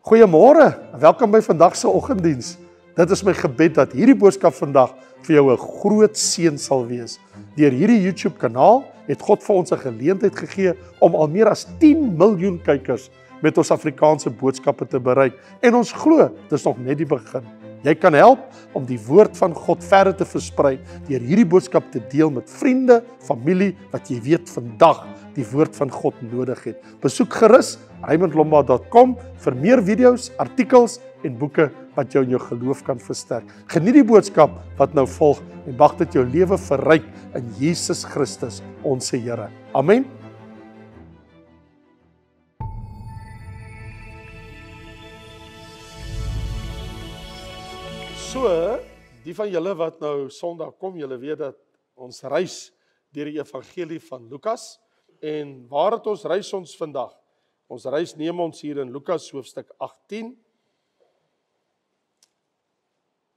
Goeiemôre, welkom by vandag se oggenddiens. Dit is my gebed dat hierdie boodskap vandag vir jou 'n groot seën sal wees. Deur hierdie YouTube kanaal het God vir ons 'n geleentheid gegee om al meer as 10 miljoen kykers met ons Afrikaanse boodskappe te bereik. En ons glo, dis nog net die begin. Jy kan help om die woord van God verder te versprei deur hierdie boodskap te deel met vriende, familie wat jy weet vandag die woord van God nodig het. Besoek gerus raymondlomba.com vir meer video's, artikels en boeke wat jou in jou geloof kan versterk. Geniet die boodskap wat nou volg en mag dit jou lewe verryk in Jesus Christus, ons Here. Amen. So, die van julle wat nou Sondag kom, julle weet dat ons reis deur die evangelie van Lukas. En waar het ons reis ons vandag? Ons reis neem ons hier in Lukas hoofstuk 18.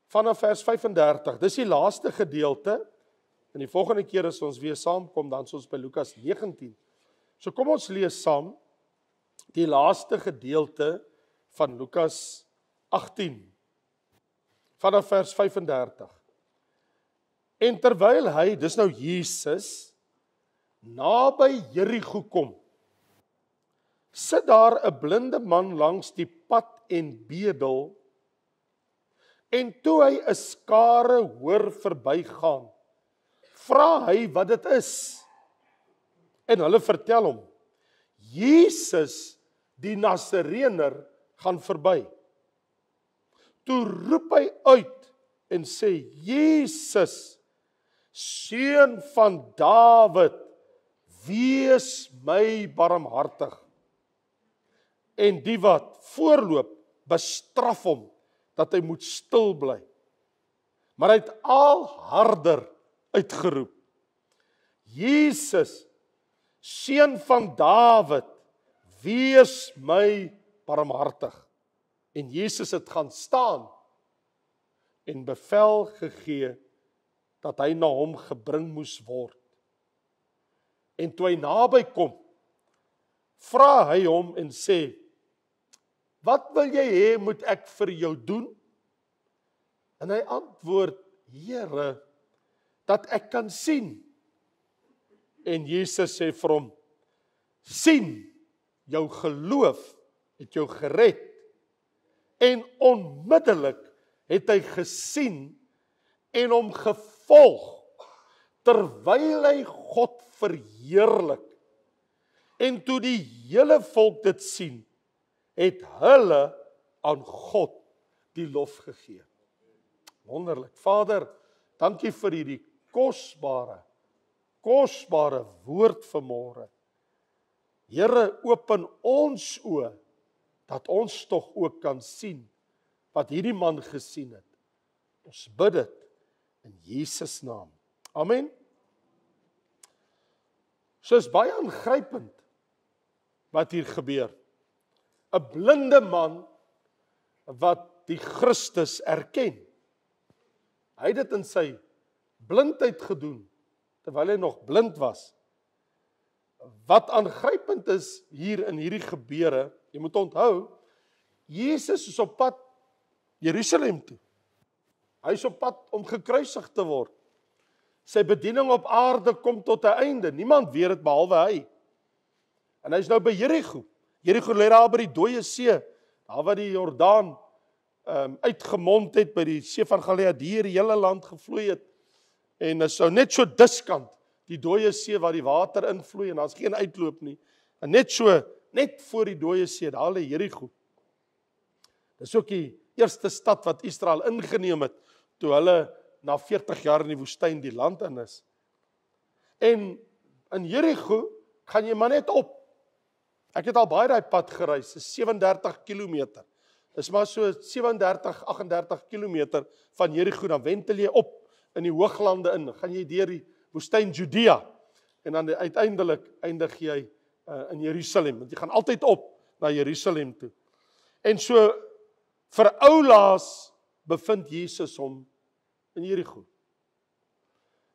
Vanaf vers 35. Dis die laaste gedeelte. En die volgende keer as ons weer saamkom, dan is ons by Lukas 19. So kom ons lees saam die laaste gedeelte van Lukas 18. Vanaf vers 35. En terwyl hy, dis nou Jesus, naby Jerigo kom, sit daar 'n blinde man langs die pad en bedel, en toe hy 'n skare hoor verbygaan, vra hy wat dit is. En hulle vertel hom, Jesus die Nasareëner gaan verby. Toe roep hy uit en sê, Jesus, seun van Dawid, wees my barmhartig. En die wat voorloop, bestraf hom, dat hy moet stil bly. Maar hy het al harder uitgeroep, Jesus, seun van Dawid, wees my barmhartig. En Jesus het gaan staan en bevel gegee dat hy na hom gebring moes word. En toe hy naby kom, vra hy hom en sê, wat wil jy hê moet ek vir jou doen? En hy antwoord, Here, dat ek kan sien. En Jesus sê vir hom, sien, jou geloof het jou gered. En onmiddellik het hy gesien en hom gevolg, terwyl hy God verheerlik. En toe die hele volk dit sien, het hulle aan God die lof gegee. Wonderlik. Vader, dankie vir hierdie kosbare woord vanmôre. Here, open ons oë, dat ons tog ook kan sien wat hierdie man gesien het. Ons bid dit in Jesus naam. Amen. So is baie aangrypend wat hier gebeur. 'n blinde man wat die Christus erken. Hy het dit in sy blindheid gedoen, terwyl hy nog blind was. Wat aangrypend is hier in hierdie gebeure, jy moet onthou, Jesus is op pad Jerusalem toe. Hy is op pad om gekruisig te word. Sy bediening op aarde kom tot 'n einde. Niemand weet dit behalwe hy. En hy is nou by Jerigo. Jerigo lê daar by die dooie see, daar waar die Jordaan uitgemond het by die see van Galilea, die hele land gevloei het. En is so net so diskant die dooie see waar die water invloei en daar's geen uitloop nie. En net voor die dooie see, daar lê Jerigo. Dis ook die eerste stad wat Israel ingeneem het toe hulle na 40 jaar in die woestyn die land in is. En in Jerigo gaan jy maar net op. Ek het al baie daai pad gereis, dis 37 kilometer. Dis maar so 37, 38 kilometer van Jerigo, dan wentel jy op in die hooglande in, gaan jy deur die woestyn Judea, en dan uiteindelik eindig jy in Jerusalem, want jy gaan altyd op na Jerusalem toe. En so, vir oulaas bevind Jesus hom in Jerigo.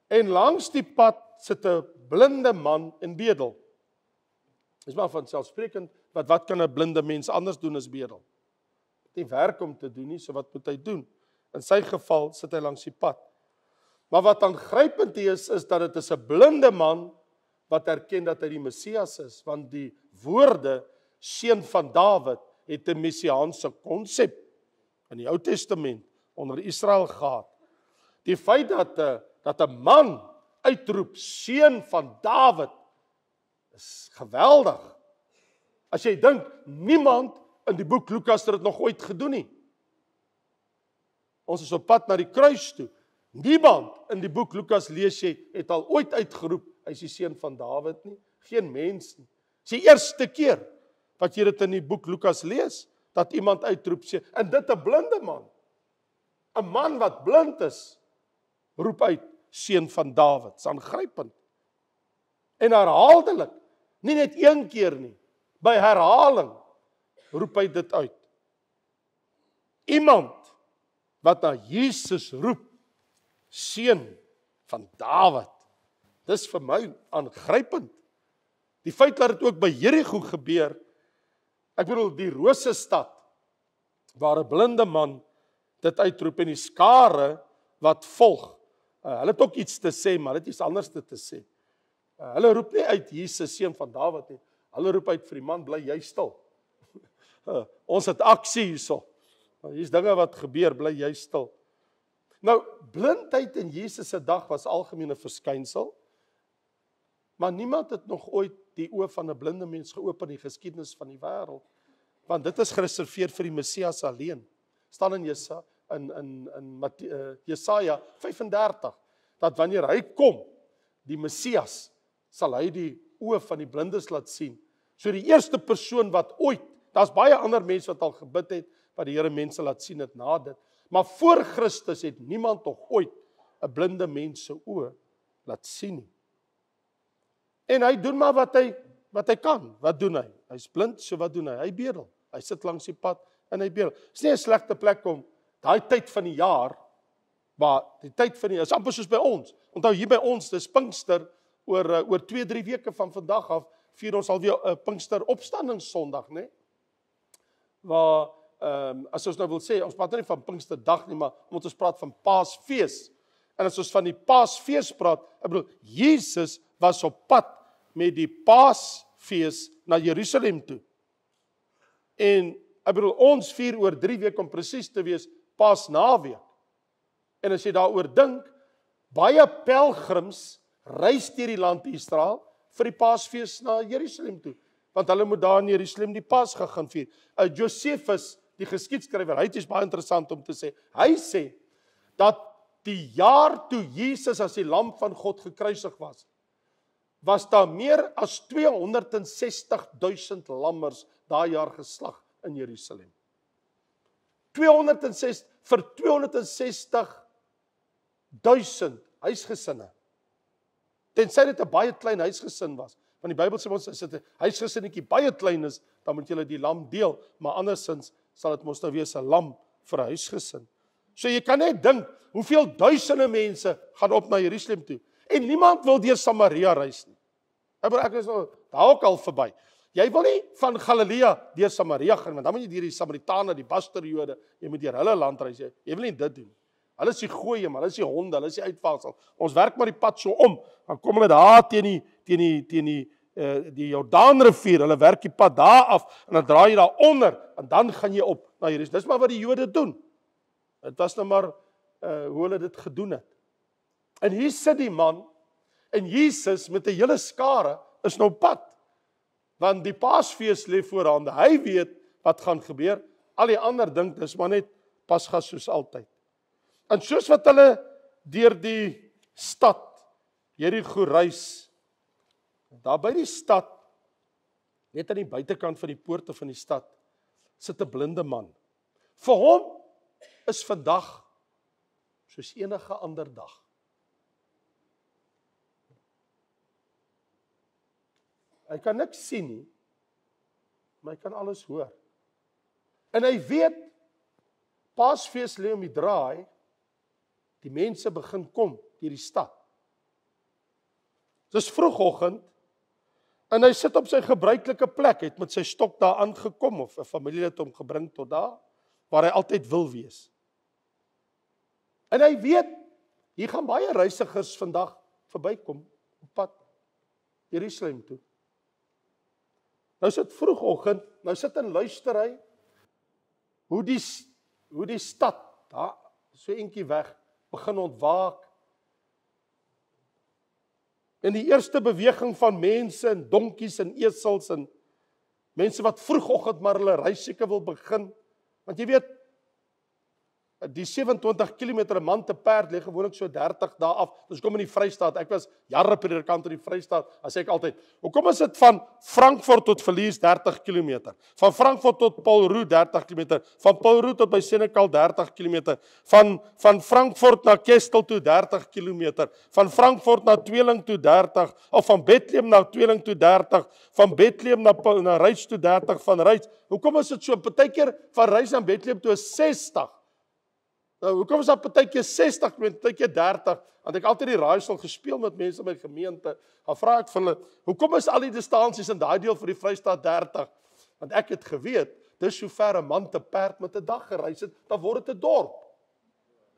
En langs die pad sit 'n blinde man en bedel. Dis maar vanselfsprekend, wat kan 'n blinde mens anders doen as bedel? Die werk om te doen nie, so wat moet hy doen? In sy geval sit hy langs die pad. Maar wat aangrypend is dat dit is 'n blinde man wat erken dat hy die Messias is, want die woorde seun van Dawid het 'n messiaanse konsep in die Ou Testament onder Israel gehad. Die feit dat 'n man uitroep seun van Dawid is geweldig. As jy dink, niemand in die boek Lukas het dit nog ooit gedoen nie. Ons is op pad na die kruis toe. Niemand in die boek Lukas lees jy het al ooit uitgeroep hy is die seun van Dawid nie. Geen mens nie. Dis die eerste keer wat jy dit in die boek Lukas lees, dat iemand uitroep seun, en dit 'n blinde man. 'n Man wat blind is, roep uit seun van Dawid. Dis aangrypend. En herhaaldelik, nie net een keer nie, by herhaling roep hy dit uit. Iemand wat na Jesus roep, seun van Dawid. Dis vir my aangrypend. Die feit dat dit ook by Jerigo gebeur, ek bedoel die Rosestad, waar 'n blinde man dit uitroep en die skare wat volg, hulle het ook iets te sê, maar dit is anders te sê. Hulle roep nie uit Jesus seun van Dawid nie. Hulle roep uit vir die man, bly jy stil. Ons het aksie hierso. Hier's dinge wat gebeur, bly jy stil. Nou, blindheid in Jesus se dag was algemene verskynsel, maar niemand het nog ooit die oë van 'n blinde mens geopen in die geskiedenis van die wêreld, want dit is gereserveer vir die Messias alleen. Staan in Jesaja 35, dat wanneer hy kom, die Messias, sal hy die oë van die blindes laat sien. So die eerste persoon wat ooit, daar's baie ander mense wat al gebid het, wat die Here mense laat sien het na dit, maar voor Christus het niemand nog ooit 'n blinde mens se oë laat sien nie. En hy doen maar wat hy kan. Wat doen hy? Hy's blind, so wat doen hy? Hy bedel. Hy sit langs die pad en hy bedel. Dis nie 'n slegte plek om daai tyd van die jaar, maar die tyd van die is amper soos by ons. Onthou hier by ons, dis Pinkster oor 2-3 weke van vandag af vier ons alweer 'n Pinkster opstandingssondag, né? Waar as ons nou wil sê, ons praat nie van Pinksterdag nie, maar ons praat van Paasfees. En as ons van die Paasfees praat, ek bedoel, Jesus was op pad met die Paasfees na Jerusalem toe. En ek bedoel, ons vier oor 3 weke om presies te wees, Paasnaweek. En as jy daaroor dink, baie pelgrims reis deur die land Israel vir die Paasfees na Jerusalem toe, want hulle moet daar in Jerusalem die Pasga gaan vier. Josephus, die geskiedskrywer, hy is baie interessant om te sê. Hy sê dat die jaar toe Jesus as die lam van God gekruisig was daar meer as 260.000 lammers daai jaar geslag in Jerusalem. 260 vir 260.000 huisgesinne. Tensy dit 'n baie klein huisgesin was. Want die Bybel sê ons as dit 'n huisgesinnetjie baie klein is, dan moet jy die lam deel, maar andersins sal dit mos nou wees 'n lam vir 'n huisgesin. So jy kan net dink, hoeveel duisende mense gaan op na Jerusalem toe, en niemand wil deur Samaria reis nie. Ek is nou daar ook al verby. Jy wil nie van Galilea deur Samaria gaan, want dan moet jy deur die Samaritane, die Basterjode, jy moet deur hulle land reis. Jy wil nie dit doen. Hulle is die gooie, maar hulle is die honde, hulle is die uitvalsel. Ons werk maar die pad so om, dan kom hulle daar teen die Jordaanrivier, hulle werk die pad daar af, en dan draai jy daar onder, en dan gaan jy op na Jerusalem. Dis maar wat die Jode doen. Dit was nou maar hoe hulle dit gedoen het. En hier sit die man, en Jesus met 'n hele skare is nou pad, want die Paasfees lê voorhande. Hy weet wat gaan gebeur, al die ander dink, dis maar net Pasga soos altyd. En soos wat hulle deur die stad Jerigo reis, daar by die stad, net aan die buitekant van die poorte van die stad, sit 'n blinde man. Vir hom is vandag soos enige ander dag. Hy kan niks sien nie, maar hy kan alles hoor. En hy weet, Paasfees lê om die draai, die mense begin kom deur die stad. Dis vroegoggend, en hy sit op sy gebruikelike plek, het met sy stok daar aangekom, of 'n familie het hom gebring tot daar, waar hy altyd wil wees. En hy weet, hier gaan baie reisigers vandag verbykom op pad Jerusalem toe. Nou sit vroegoggend, nou sit en luister hy hoe die stad, daar so eentjie weg, begin ontwaak. En die eerste beweging van mense en donkies en esels en mense wat vroegoggend maar hulle reis seker wil begin, want jy weet, die 27 km 'n man te perd lê gewoonlik so 30 dae af. Ons kom in die Vrystaat. Ek was jare predikant in die Vrystaat. As ek altyd. Hoekom is dit van Frankfurt tot Villiers 30 km? Van Frankfurt tot Paulroux 30 km. Van Paulroux tot by Senekal 30 km. Van Frankfurt na Kestel toe 30 km. Van Frankfurt na Tweeling toe 30, of van Bethlehem na Tweeling toe 30, van Bethlehem na Ryds toe 30, van Ryds. Hoekom is dit so? Partykeer van Ryds na Bethlehem toe is 60. Nou, hoekom is dat partykeer 60, partykeer 30? Want ek altyd die raaisel gespeel met mense in my gemeente. Dan vra ek vir hulle, hoekom is al die distansies in daai deel van die Vrystaat 30? Want ek het geweet, dis so ver 'n man te perd met 'n dag gereis het, dan word dit 'n dorp.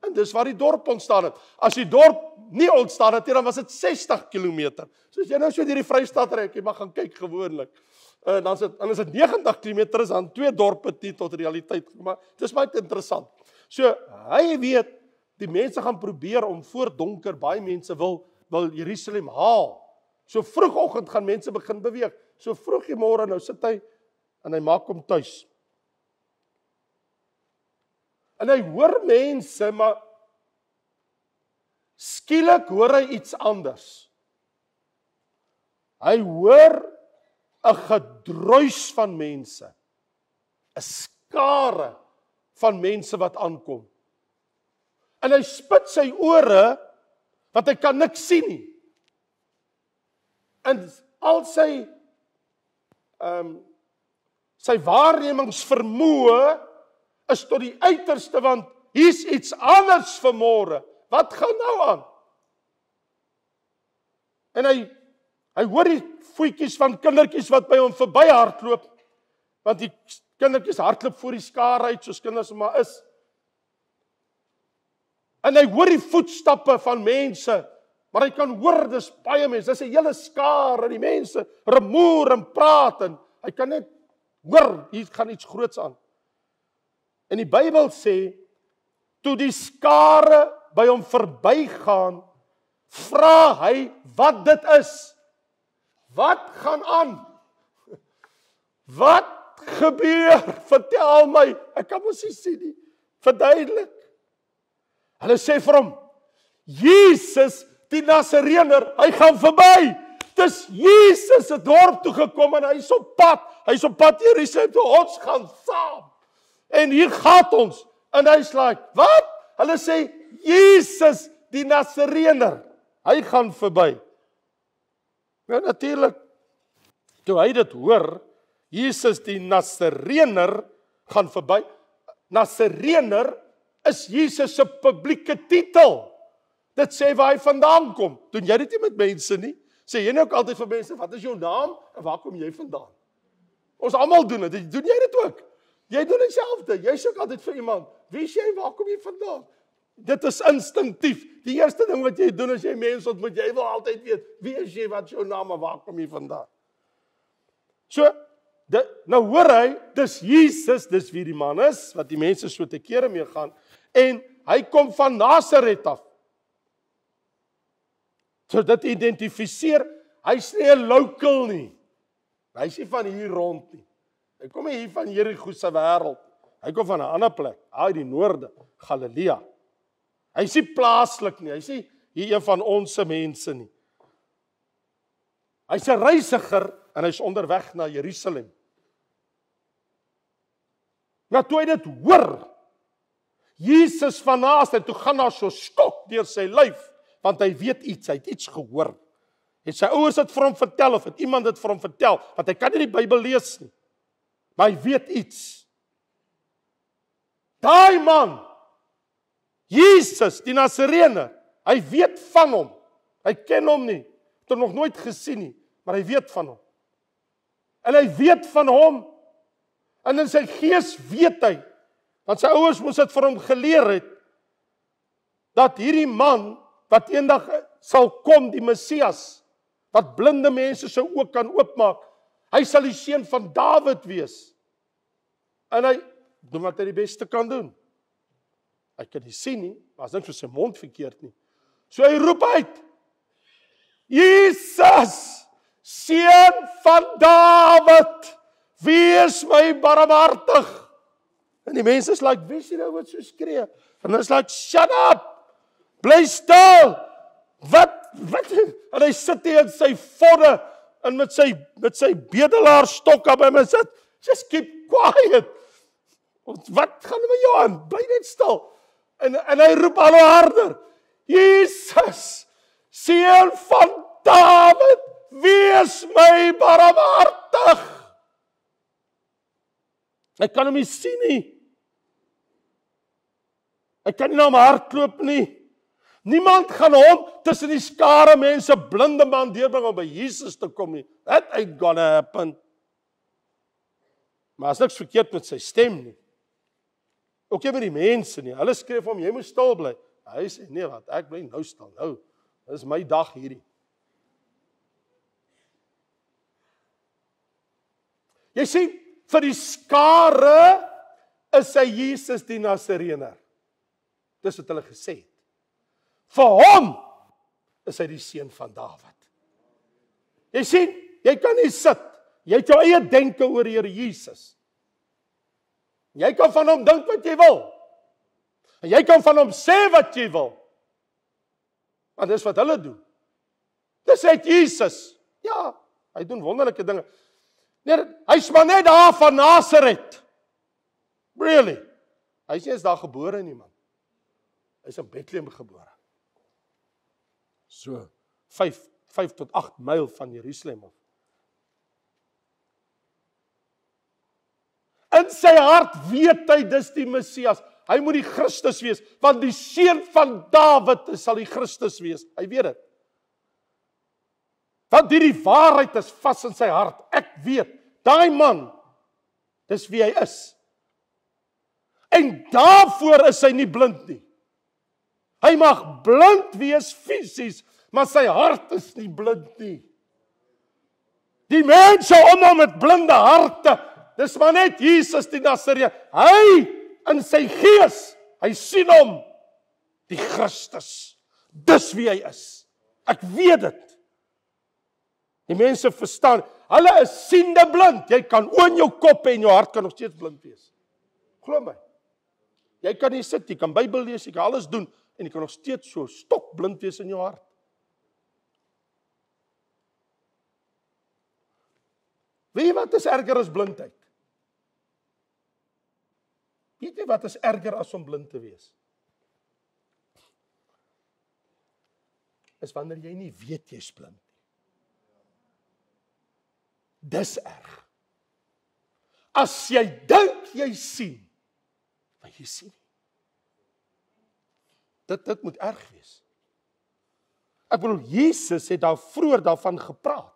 En dis waar die dorp ontstaan het. As die dorp nie ontstaan het nie, dan was dit 60 km. So as jy nou so deur die Vrystaat ry, jy mag gaan kyk gewoonlik. Dan is dit 90 km, is dan 2 dorpe nie tot realiteit gekom. Maar dis baie interessant. So, hy weet, die mense gaan probeer om voor donker, baie mense wil Jerusalem haal. So vroegoggend gaan mense begin beweeg. So vroeg die môre, nou sit hy, en hy maak hom tuis. En hy hoor mense, maar skielik hoor hy iets anders. Hy hoor 'n gedruis van mense, 'n skare van mense wat aankom. En hy spit sy ore, want hy kan niks sien nie. En al sy waarnemingsvermoë is tot die uiterste, want hier's iets anders vanmôre. Wat gaan nou aan? En hy hoor die voetjies van kindertjies wat by hom verby hardloop, want die kindertjies hardloop voor die skare uit, soos kinders maar is. En hy hoor die voetstappe van mense, maar hy kan hoor, dis baie mense, dis 'n hele skare, die mense rumoer en praat, en hy kan net hoor, hier gaan iets groots aan. En die Bybel sê, toe die skare by hom verbygaan, vra hy wat dit is. Wat gaan aan? Wat gebeur? Vertel my, ek kan mos nie sien nie. Verduidelik. Hulle sê vir hom, Jesus die Nasareëner, hy gaan verby. Dis Jesus se dorp toe gekom en hy's op pad Jerusalem toe, ons gaan saam. En hier gaan ons. En hy's like, wat? Hulle sê, Jesus die Nasareëner, hy gaan verby. Nou natuurlik, toe hy dit hoor, Jesus die Nasareëner gaan verby. Nasareëner is Jesus se publieke titel. Dit sê waar hy vandaan kom. Doen jy dit nie met mense nie? Sê jy nou ook altyd vir mense, wat is jou naam en waar kom jy vandaan? Ons almal doen dit. Doen jy dit ook? Jy doen dieselfde. Jy sê ook altyd vir iemand, wie is jy, waar kom jy vandaan? Dit is instinktief. Die eerste ding wat jy doen as jy mense ontmoet, jy wil altyd weet, wie is jy, wat is jou naam en waar kom jy vandaan? So, nou hoor hy, dis Jesus, dis wie die man is, wat die mense so te kere mee gaan, en hy kom van Nasaret af. So dit identifiseer, hy's nie 'n local nie. Hy's nie van hier rond nie. Hy kom nie hier van Jerigo se wêreld. Hy kom van 'n ander plek, uit die noorde, Galilea. Hy's nie plaaslik nie, hy's nie hier een van ons mense nie. Hy's 'n reisiger en hy's onderweg na Jerusalem. Nou toe hy dit hoor, Jesus van Nasaret, toe gaan daar so skok deur sy lyf, want hy weet iets, hy het iets gehoor. Het sy ouers dit vir hom vertel, of het iemand dit vir hom vertel, want hy kan nie die Bybel lees nie, maar hy weet iets. Daai man, Jesus, die Nasareëner, hy weet van hom, hy ken hom nie, het hom nog nooit gesien nie, maar hy weet van hom. En hy weet van hom, en in sy gees weet hy, Want sy ouers moes dit vir hom geleer het, dat hierdie man, wat eendag sal kom, die Messias, wat blinde mense se oë kan oopmaak, hy sal die seun van Dawid wees. En hy doen wat hy die beste kan doen. Hy kan nie sien nie, maar as niks vir sy mond verkeerd nie. So hy roep uit, Jesus, seun van Dawid, wees my barmhartig. En die mense is like, wie is die nou wat so skree? En hy is like, shut up, bly stil. Wat? En hy sit hier in sy vodde, en met sy bedelaarsstok op hom en sit, just keep quiet. Wat gaan met jou aan? Bly net stil. En hy roep al harder, Jesus, seun van Dawid, wees my barmhartig. Hy kan hom nie sien nie. Hy kan nie na hom hardloop nie. Niemand gaan hom tussen die skare mense, blinde man deurbring om by Jesus te kom nie. That ain't gonna happen. Maar as niks verkeerd met sy stem nie. Ook nie met die mense nie. Hulle skree vir hom, jy moet stil bly. Hy sê, nee wat, ek bly nou stil. Nou, dit is my dag hierdie. Jy sien, vir die skare is hy Jesus die Nasareëner. Dis wat hulle gesê het. Vir hom is hy die seun van Dawid. Jy sien, jy kan nie sit. Jy het jou eie denke oor die Here Jesus. Jy kan van hom dink wat jy wil. En jy kan van hom sê wat jy wil. Want dis wat hulle doen. Dis uit Jesus. Ja, hy doen wonderlike dinge. Nee, hy's maar net daar van Nazareth. Really? Hy's nie eens daar gebore nie, man. Hy's in Bethlehem gebore. So, 5 tot 8 myl van Jerusalem af. In sy hart weet hy, dis die Messias. Hy moet die Christus wees, want die seun van Dawid sal die Christus wees. Hy weet dit. Want hierdie waarheid is vas in sy hart. Ek weet, daai man, dis wie hy is. En daarvoor is hy nie blind nie. Hy mag blind wees fisies, maar sy hart is nie blind nie. Die mense om hom met blinde harte, dis maar net Jesus die Nasareën. Hy in sy gees, hy sien hom, die Christus. Dis wie hy is. Ek weet dit. Die mense verstaan, hulle is siende blind. Jy kan oë in jou kop hê en jou hart kan nog steeds blind wees. Glo my. Jy kan nie sit, jy kan Bybel lees, jy kan alles doen, en jy kan nog steeds so stokblind wees in jou hart. Weet jy wat is erger as blindheid? Weet jy wat is erger as om blind te wees? Is wanneer jy nie weet jy's blind nie. Dis erg. As jy dink jy sien, maar jy sien nie. Dit moet erg wees. Ek bedoel, Jesus het daar vroeër daarvan gepraat.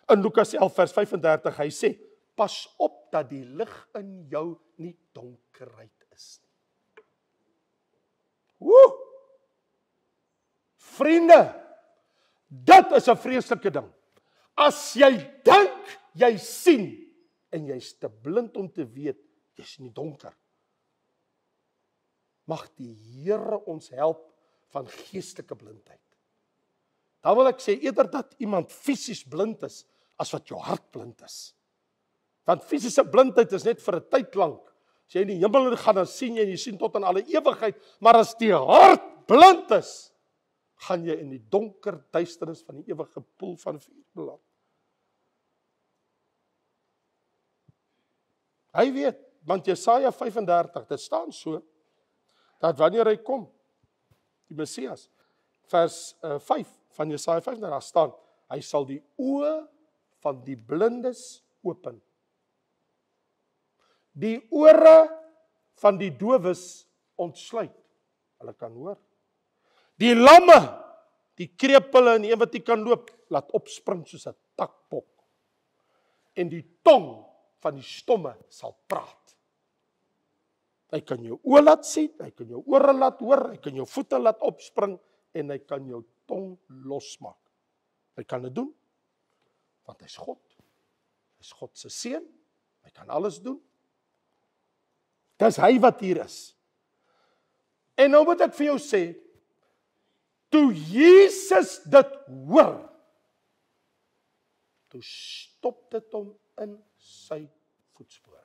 In Lukas 11 vers 35, hy sê, pas op dat die lig in jou nie donkerheid is nie. Woe! Vriende, dit is 'n vreeslike ding. As jy dink jy sien, en jy's te blind om te weet, jy's in die donker. Mag die Here ons help van geestelike blindheid. Dan wil ek sê, eerder dat iemand fisies blind is, as wat jou hart blind is. Want fisiese blindheid is net vir 'n tyd lank. As jy in die hemel gaan, dan sien jy sien tot in alle ewigheid. Maar as die hart blind is, gaan jy in die donker duisternis van die ewige poel van vuur beland. Hy weet, want Jesaja 35, dit staan so, dat wanneer hy kom, die Messias, vers 5 van Jesaja 35, daar staan, hy sal die oë van die blindes open. Die ore van die dowes ontsluit. Hulle kan hoor. Die lamme, die krepele en die een wat nie kan loop, laat opspring soos 'n takpok. En die tong van die stomme sal praat. Hy kan jou oë laat sien, hy kan jou ore laat hoor, hy kan jou voete laat opspring en hy kan jou tong losmaak. Hy kan dit doen, want hy's God. Hy's God se seun, hy kan alles doen. Dis hy wat hier is. En nou moet ek vir jou sê, toe Jesus dit hoor, toe stop dit hom in sy voetspore.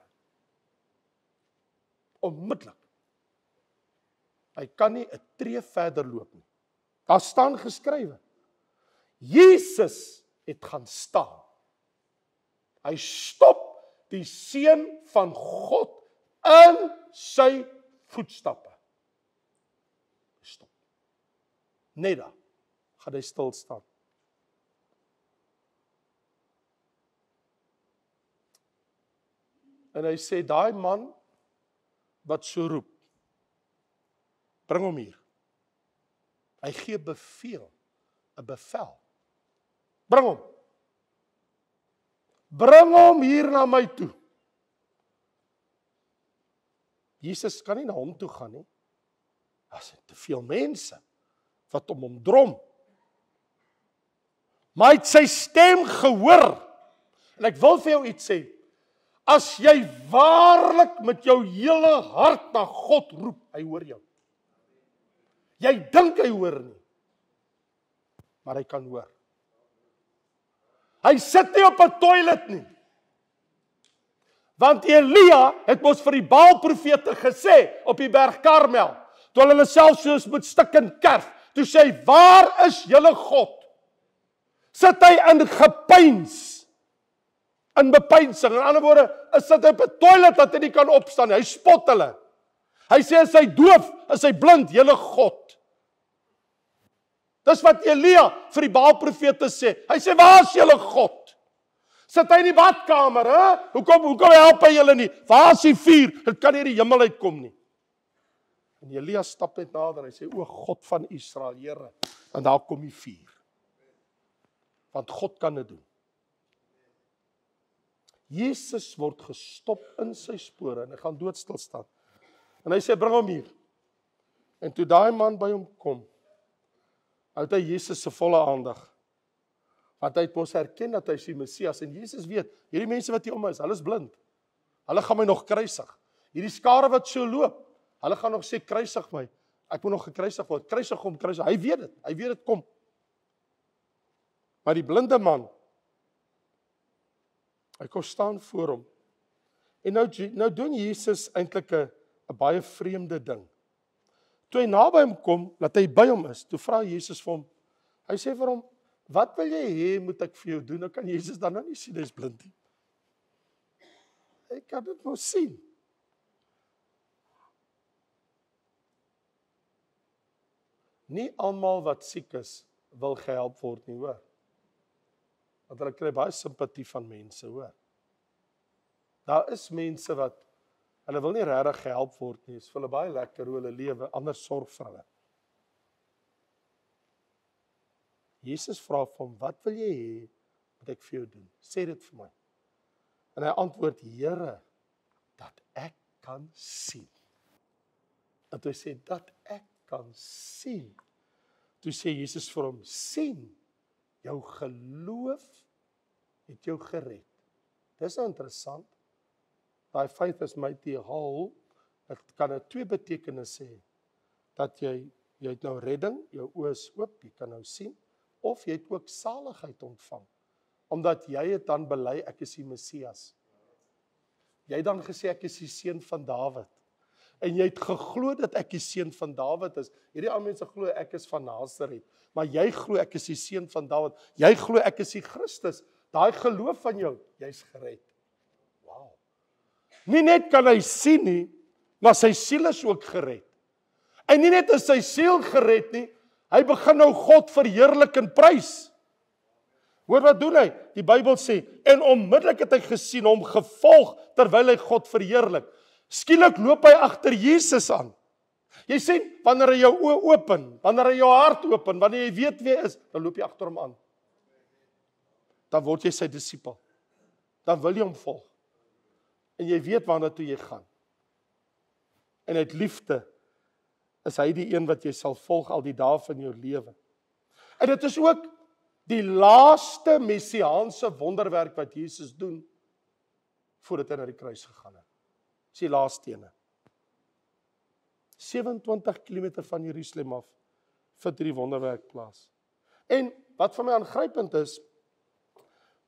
Onmiddellik. Hy kan nie 'n tree verder loop nie. Daar staan geskrywe. Jesus het gaan staan. Hy stop die seun van God in sy voetstappe. Stop. Net daar gaan hy stil staan. En hy sê, daai man wat so roep, bring hom hier. Hy gee beveel, 'n bevel. Bring hom. Bring hom hier na my toe. Jesus kan nie na hom toe gaan nie. Daar's te veel mense wat om hom drom. Maar hy het sy stem gehoor. En ek wil vir jou iets sê. As jy waarlik met jou hele hart na God roep, hy hoor jou. Jy dink hy hoor nie, maar hy kan hoor. Hy sit nie op 'n toilet nie. Want Elia het mos vir die Baal-profete gesê op die berg Karmel, toe hulle self soos met stikkend kerf, toe sê hy, waar is julle God? Sit hy in gepeins, in bepeinsing. In ander woorde, sit hy op 'n toilet dat hy nie kan opstaan. Hy spot hulle. Hy sê, is hy doof, is hy blind, julle God. Dis wat Elia vir die Baal-profete sê. Hy sê, waar is julle God? Sit hy in die badkamer, hè? Hoekom help hy julle nie? Waar is die vuur? Dit kan nie die hemel uitkom nie. En Elia stap net nader en hy sê, o God van Israel, Here, en daar kom die vuur. Want God kan dit doen. Jesus word gestop in sy spore en hy gaan doodstil staan. En hy sê, bring hom hier. En toe daai man by hom kom, het hy Jesus se volle aandag. Want hy het mos erken dat hy is die Messias. En Jesus weet, hierdie mense wat hier om is, hulle is blind. Hulle gaan my nog kruisig. Hierdie skare wat so loop, hulle gaan nog sê, kruisig my. Ek moet nog gekruisig word. Kruisig hom, kruisig. Hy weet dit kom. Maar die blinde man, hy kom staan voor hom. En nou doen Jesus eintlik 'n baie vreemde ding. Toe hy naby hom kom, dat hy by hom is, toe vra Jesus vir hom, hy sê vir hom, wat wil jy hê moet ek vir jou doen? Nou kan Jesus dan nou nie sien, hy is blind nie. Hy kan dit mos sien. Nie almal wat siek is, wil gehelp word nie, hoor. Want hulle kry baie simpatie van mense, hoor. Daar is mense wat, hulle wil nie regtig gehelp word nie, is vir hulle baie lekker hoe hulle lewe, ander sorg vir hulle. Jesus vra vir hom, wat wil jy hê, wat ek vir jou doen? Sê dit vir my. En hy antwoord, Here, dat ek kan sien. En toe sê, dat ek kan sien. Toe sê Jesus vir hom, sien, jou geloof het jou gered. Dis nou interessant. Thy faith has made thee whole. Dit kan 'n twee betekenisse hê. Dat jy het nou redding, jou oë is oop, jy kan nou sien, of jy het ook saligheid ontvang. Omdat jy het dan bely, ek is die Messias. Jy het dan gesê, ek is die seun van Dawid. En jy het geglo dat ek die seun van Dawid is. Hierdie ander mense glo ek is van Nasaret. Maar jy glo ek is die seun van Dawid. Jy glo ek is die Christus. Daai geloof van jou, jy's gered. Wow. Nie net kan hy sien nie, maar sy siel is ook gered. En nie net is sy siel gered nie, hy begin nou God verheerlik en prys. Hoor wat doen hy? Die Bybel sê, en onmiddellik het hy gesien hom gevolg terwyl hy God verheerlik. Skielik loop hy agter Jesus aan. Jy sien, wanneer hy jou oë open, wanneer hy jou hart open, wanneer jy weet wie hy is, dan loop jy agter hom aan. Dan word jy sy disipel. Dan wil jy hom volg. En jy weet waarna toe jy gaan. en uit liefde is hy die een wat jy sal volg al die dae van jou lewe. En dit is ook die laaste messiaanse wonderwerk wat Jesus doen voordat hy na die kruis gegaan het. Dis die laaste ene. 27 km van Jerusalem af vind hierdie wonderwerk plaas. En wat vir my aangrypend is,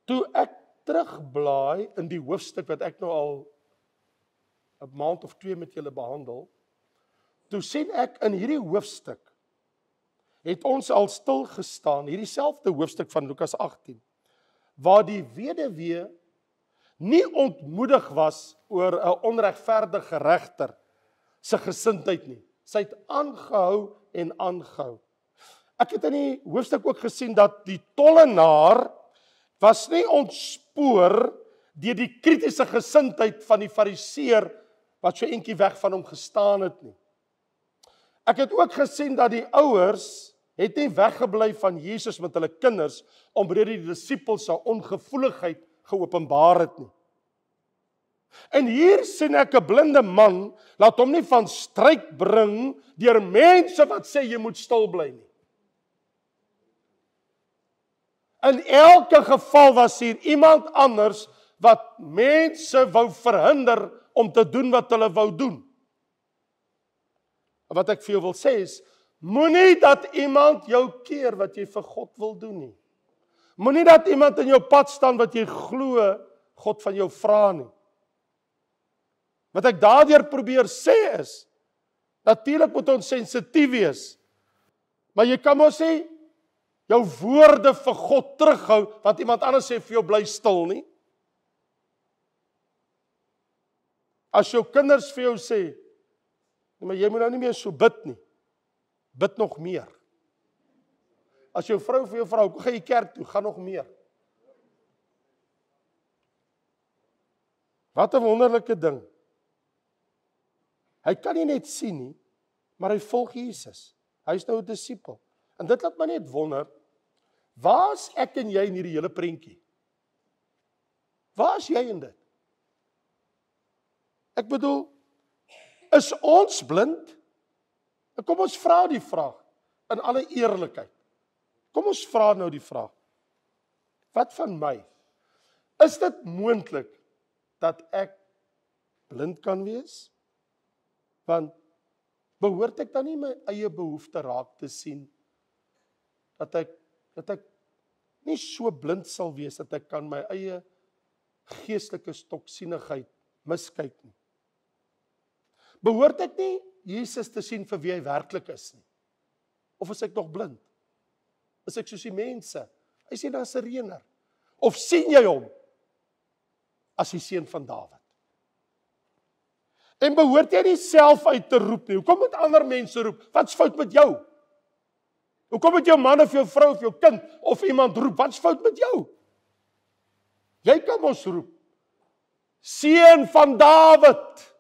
toe ek terugblaai in die hoofstuk wat ek nou al 'n maand of 2 met julle behandel, toe sien ek in hierdie hoofstuk het ons al stil gestaan, hierdie selfde hoofstuk van Lukas 18, waar die weduwee nie ontmoedig was oor 'n onregverdige regter se gesindheid nie. Sy het aangehou en aangehou. Ek het in die hoofstuk ook gesien dat die tollenaar was nie ontspoor deur die kritiese gesindheid van die fariseer wat so eentjie weg van hom gestaan het nie. Ek het ook gesien dat die ouers het nie weggebly van Jesus met hulle kinders omdat die disippels se ongevoeligheid geopenbaar het nie. En hier sien ek 'n blinde man, laat hom nie van stryk bring deur mense wat sê jy moet stil bly nie. In elke geval was hier iemand anders wat mense wou verhinder om te doen wat hulle wou doen. Wat ek vir jou wil sê is, moenie dat iemand jou keer wat jy vir God wil doen nie. Moenie dat iemand in jou pad staan wat jy glo God van jou vra nie. Wat ek daardeur probeer sê is, natuurlik moet ons sensitief wees, maar jy kan mos sê, jou woorde vir God terughou, want iemand anders sê vir jou bly stil nie. As jou kinders vir jou sê, maar jy moet nou nie meer so bid nie, bid nog meer. As jou vrou vir jou vra, hoe gaan jy kerk toe, gaan nog meer. Wat 'n wonderlike ding. Hy kan nie net sien nie, maar hy volg Jesus. Hy is nou 'n disipel. En dit laat my net wonder, waar is ek en jy in hierdie hele prentjie? Waar is jy in dit? Ek bedoel, is ons blind? Kom ons vra die vraag, in alle eerlikheid. Kom ons vra nou die vraag. Wat van my? Is dit moontlik dat ek blind kan wees? Want behoort ek dan nie my eie behoefte raak te sien, dat ek nie so blind sal wees, dat ek kan my eie geestelike stoksienigheid miskyk nie. Behoort ek nie Jesus te sien vir wie hy werklik is nie? Of is ek nog blind? Is ek soos die mense? Hy sê daar's 'n Nasareëner. Of sien jy hom as die seun van Dawid? En behoort jy nie self uit te roep nie? Hoekom moet ander mense roep? Wat's fout met jou? Hoekom moet jou man of jou vrou of jou kind of iemand roep? Wat's fout met jou? Jy kan mos roep. Seun van Dawid.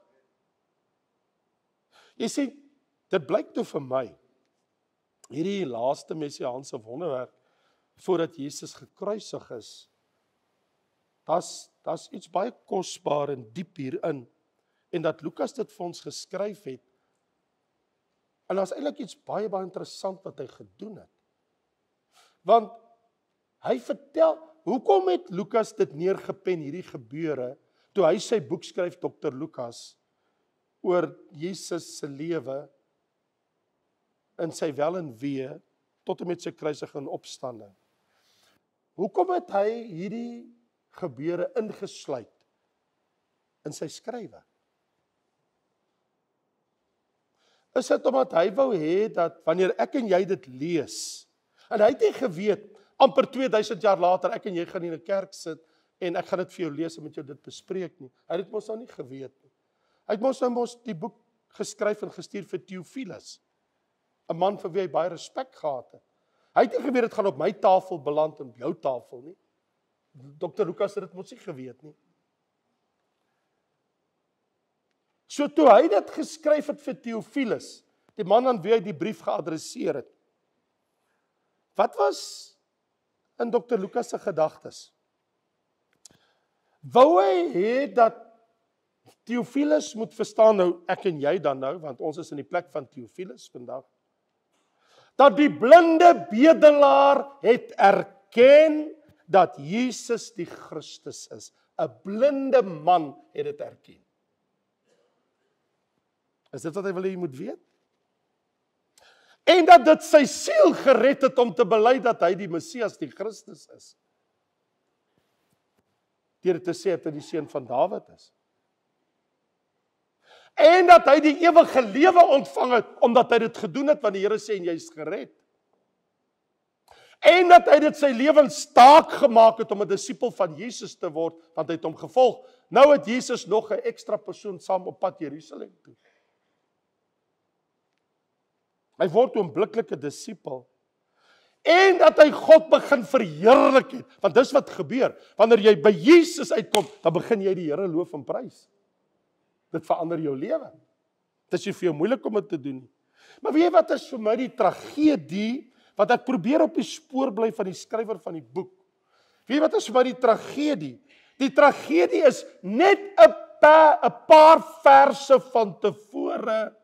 Jy sien, dit blyk toe vir my, hierdie laaste messiaanse wonderwerk, voordat Jesus gekruisig is, daar's iets baie kosbaar en diep hierin, en dat Lukas dit vir ons geskryf het, en daar's eintlik iets baie interessant wat hy gedoen het. Want hy vertel, hoekom het Lukas dit neergepen, hierdie gebeure, toe hy sy boek skryf, Dr. Lukas, oor Jesus se lewe, in sy wel en wee, tot en met sy kruisiging en opstanding. Hoekom het hy hierdie gebeure ingesluit in sy skrywe? Is dit omdat hy wou hê dat wanneer ek en jy dit lees, en hy het nie geweet, amper 2000 jaar later, ek en jy gaan in 'n kerk sit, en ek gaan dit vir jou lees en met jou dit bespreek nie. Hy het mos nou nie geweet nie. Hy het mos die boek geskryf en gestuur vir Theophilus, 'n man vir wie hy baie respek gehad het. Hy het nie geweet dit gaan op my tafel beland en op jou tafel nie. Dr. Lukas het dit mos nie geweet nie. So toe hy dit geskryf het vir Theophilus, die man aan wie hy die brief geadresseer het, wat was in Dr. Lukas se gedagtes? Wou hy hê dat Theophilus moet verstaan nou, ek en jy dan nou, want ons is in die plek van Theophilus vandag, dat die blinde bedelaar het erken dat Jesus die Christus is. 'n blinde man het dit erken. Is dit wat hy wil hê jy moet weet? En dat dit sy siel gered het om te bely dat hy die Messias, die Christus is. Deur te sê dat hy die seun van Dawid is. En dat hy die ewige lewe ontvang het, omdat hy dit gedoen het, want die Here sê, en jy is gered. En dat hy dit sy lewenstaak gemaak het, om 'n disipel van Jesus te word, want hy het hom gevolg. Nou het Jesus nog 'n ekstra persoon saam op pad Jerusalem toe. Hy word oombliklik 'n disipel. En dat hy God begin verheerlik het, want dis wat gebeur. Wanneer jy by Jesus uitkom, dan begin jy die Here loof en prys. Dit verander jou lewe. Dit is nie vir jou moeilik om dit te doen nie. Maar weet jy wat is vir my die tragedie, wat ek probeer op die spoor bly van die skrywer van die boek. Weet jy wat is vir my die tragedie? Die tragedie is net 'n paar verse van tevore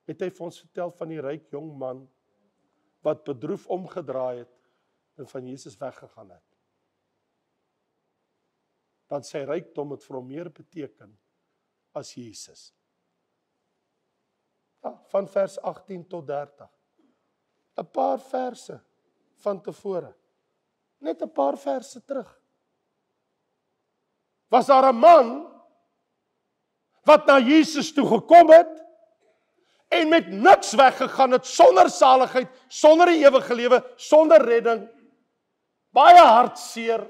het hy vir ons vertel van die ryk jong man wat bedroef omgedraai het en van Jesus weggegaan het. Want sy rykdom het vir hom meer beteken as Jesus. Ja, van vers 18 tot 30. 'n paar verse van tevore. Net 'n paar verse terug. Was daar 'n man wat na Jesus toe gekom het en met niks weggegaan het, sonder saligheid, sonder die ewige lewe, sonder redding, baie hartseer,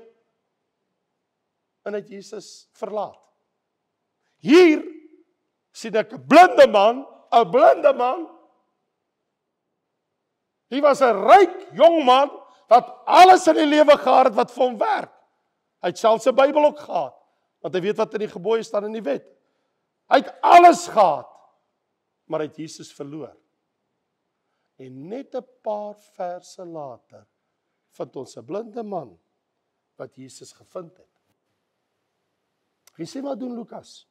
en het Jesus verlaat. Hier sien ek 'n blinde man, hy was 'n ryk jong man, wat alles in die lewe gehad het wat vir hom werk. Hy het selfs 'n Bybel ook gehad, want hy weet wat in die gebooie staan in die wet. Hy het alles gehad, maar hy het Jesus verloor. En net 'n paar verse later, vind ons 'n blinde man, wat Jesus gevind het. Jy sê wat doen Lukas?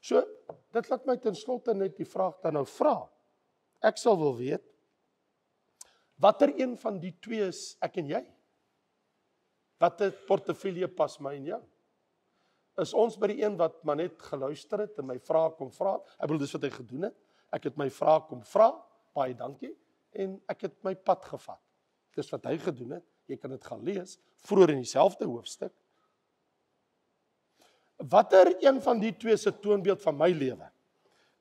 So, dit laat my ten slotte net die vraag dan nou vra. Ek sal wil weet, watter een van die twee is ek en jy? Watter portefeulje pas my en jou? Is ons by die een wat maar net geluister het en my vrae kom vra? Ek bedoel, dis wat hy gedoen het. Ek het my vrae kom vra, baie dankie, en ek het my pad gevat. Dis wat hy gedoen het. Jy kan dit gaan lees, vroeër in dieselfde hoofstuk. Watter een van die twee se toonbeeld van my lewe?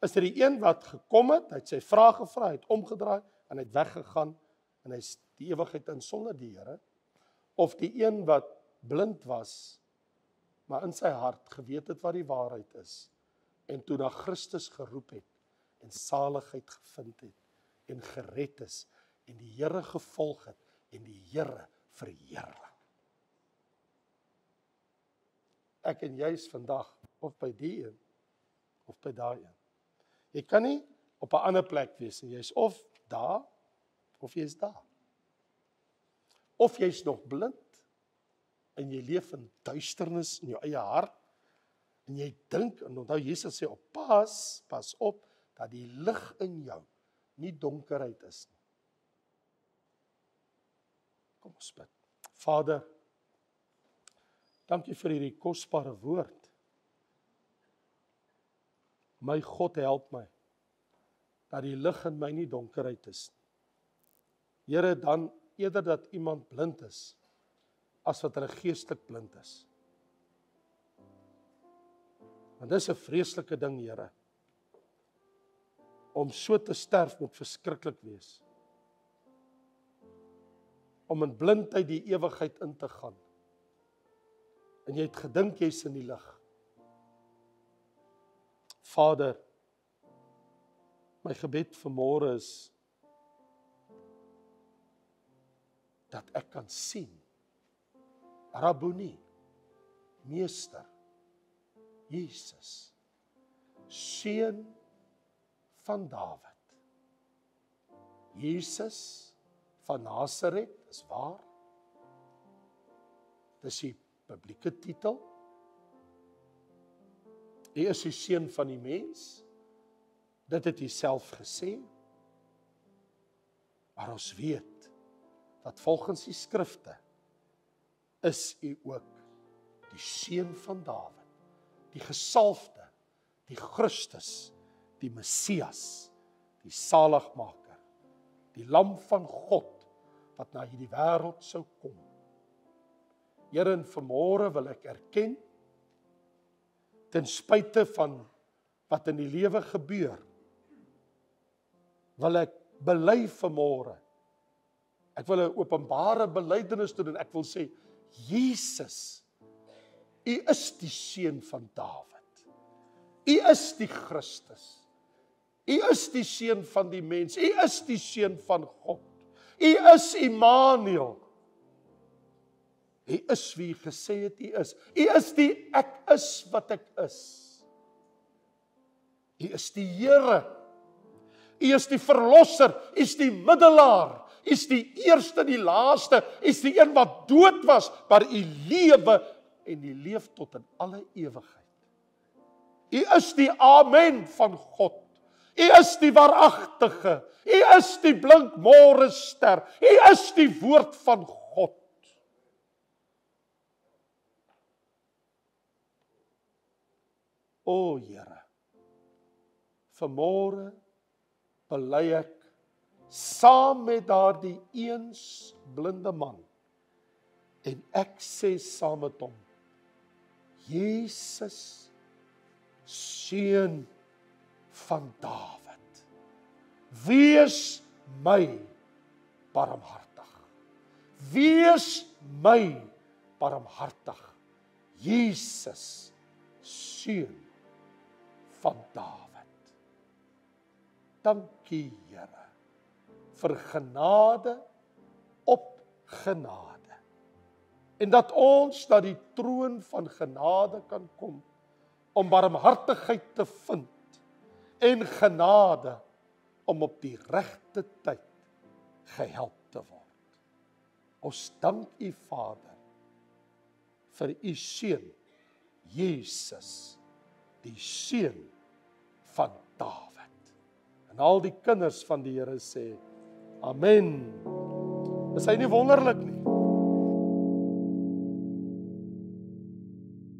Is dit die een wat gekom het, hy het sy vrae gevra, hy het omgedraai, en hy het weggegaan, en hy is die ewigheid in sonder die Here? Of die een wat blind was, maar in sy hart geweet het wat die waarheid is, en toe na Christus geroep het, en saligheid gevind het, en gered is, en die Here gevolg het, en die Here verheerlik. Ek en jy is vandag, of by die een, of by daai een. Jy kan nie op 'n ander plek wees, en jy is of daar, of jy is daar. Of jy is nog blind, en jy leef in duisternis in jou eie hart, en jy dink, en onthou Jesus sê, pas op, dat die lig in jou nie donkerheid is nie. Kom ons bid. Vader, dankie vir hierdie kosbare woord. My God, help my, dat die lig in my nie donkerheid is nie. Here, dan eerder dat iemand blind is, as wat hulle geestelik blind is. Want dis 'n vreeslike ding, Here. Om so te sterf moet verskriklik wees. Om in blindheid die ewigheid in te gaan. En jy het gedink jy's in die lig. Vader, my gebed vanmôre is dat ek kan sien, Rabboni, Meester, Jesus, Seun van Dawid. Jesus van Nasaret, is waar. Dis die publieke titel. U is die seun van die mens. Dit het U self gesê. Maar ons weet dat volgens die skrifte is U ook die seun van Dawid, die gesalfde, die Christus, die Messias, die saligmaker, die lam van God wat na hierdie wêreld sou kom. Here, en vanmôre wil ek erken, ten spyte van wat in die lewe gebeur, wil ek bely vanmôre. Ek wil 'n openbare belydenis doen en ek wil sê, Jesus, U is die seun van Dawid. U is die Christus. U is die seun van die mens. U is die seun van God. U is Immanuel. U is wie U gesê het U is. U is die ek is wat ek is. U is die Here. U is die verlosser. U is die middelaar. U is die eerste, die laaste. U is die een wat dood was, maar U lewe en U leef tot in alle ewigheid. U is die Amen van God. U is die waaragtige. U is die blinkmôre ster. U is die woord van God. O Here, vanmôre bely ek saam met daardie eens blinde man en ek sê saam met hom, Jesus, seun van Dawid, wees my barmhartig. Wees my barmhartig. Jesus, seun van Dawid. Dankie, Here, vir genade op genade. En dat ons na die troon van genade kan kom, om barmhartigheid te vind, en genade om op die regte tyd gehelp te word. Ons dank U, Vader, vir U seun, Jesus, die seun van Dawid. En al die kinders van die Here sê, Amen. Is hy nie wonderlik nie?